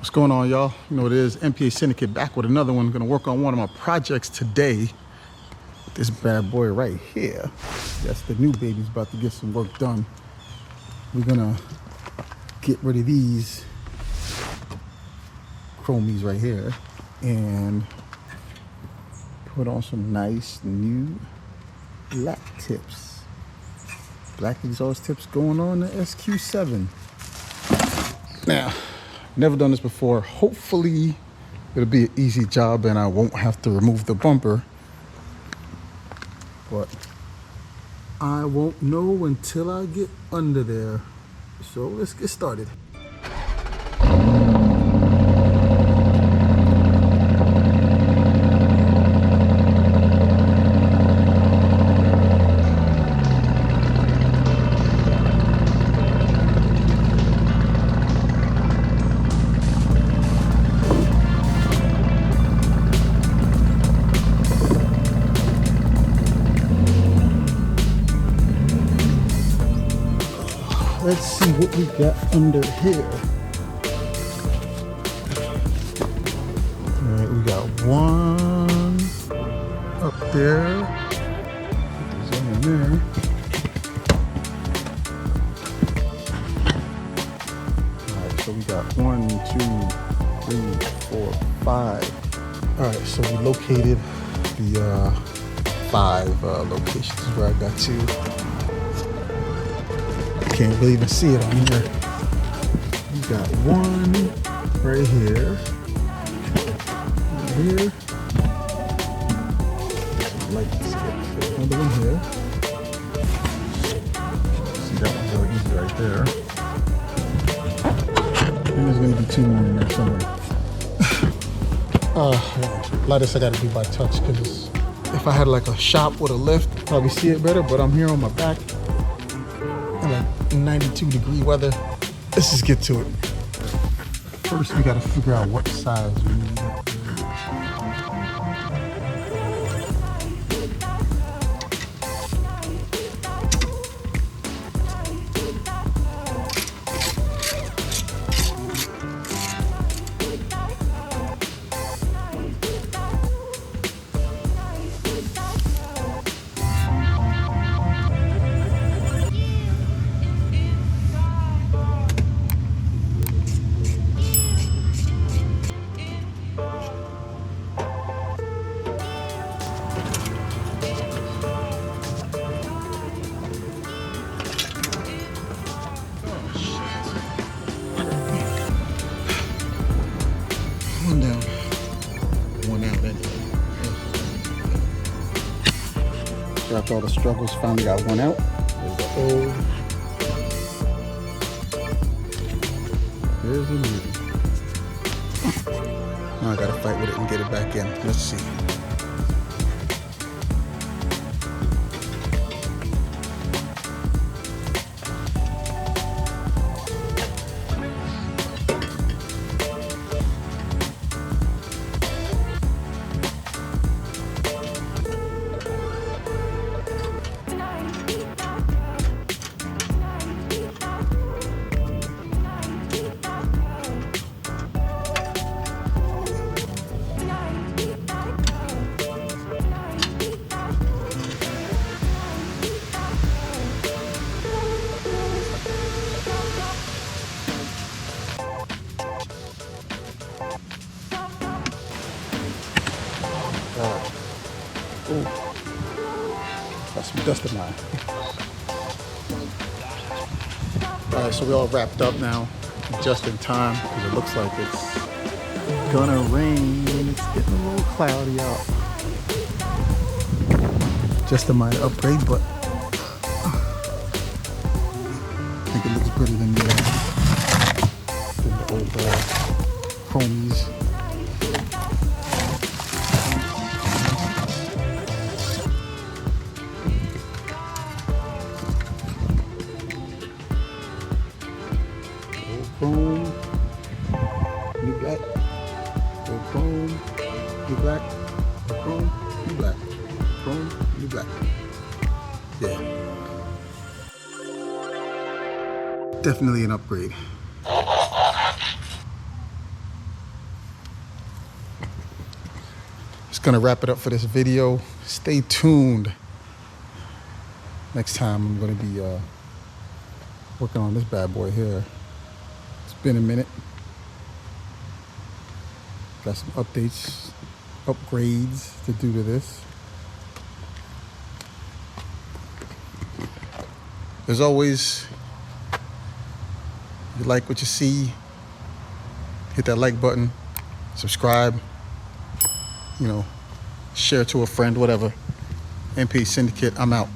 What's going on, y'all? You know what it is, MPA Syndicate back with another one. Gonna work on one of my projects today. This bad boy right here. That's the new baby's about to get some work done. We're gonna get rid of these chromies right here and put on some nice new black tips. Black exhaust tips going on the SQ7. Now, never done this before. Hopefully it'll be an easy job and I won't have to remove the bumper, but I won't know until I get under there. So let's get started. Let's see what we got under here. All right, we got one up there. Put these in there. All right, so we got 1, 2, 3, 4, 5. All right, so we located the 5 locations where I got to. Can't really even see it on here. We got one right here. Right here. Like this. Another one here. See, that one's really easy right there. And there's gonna be 2 more in there somewhere. A lot of this I gotta do by touch, because if I had like a shop with a lift, I'd probably see it better, but I'm here on my back. Like 92-degree weather. Let's just get to it. First, we gotta figure out what size we need. One down, one out anyway. So after all the struggles, finally got one out. There's the old. There's the new. Now I gotta fight with it and get it back in. Let's see. Oh, got some dust in mine. All right, so we all wrapped up now, just in time, because it looks like it's gonna rain. It's getting a little cloudy out. Just a minor upgrade, but I think it looks better than the old chromies. Chrome, new black, old chrome, new black, chrome, new black, chrome, new black. Yeah. Definitely an upgrade. Just gonna wrap it up for this video. Stay tuned. Next time I'm gonna be working on this bad boy here. It's been a minute. Got some updates, upgrades to do to this. As always, if you like what you see, hit that like button, subscribe, share to a friend, whatever. MP Syndicate, I'm out.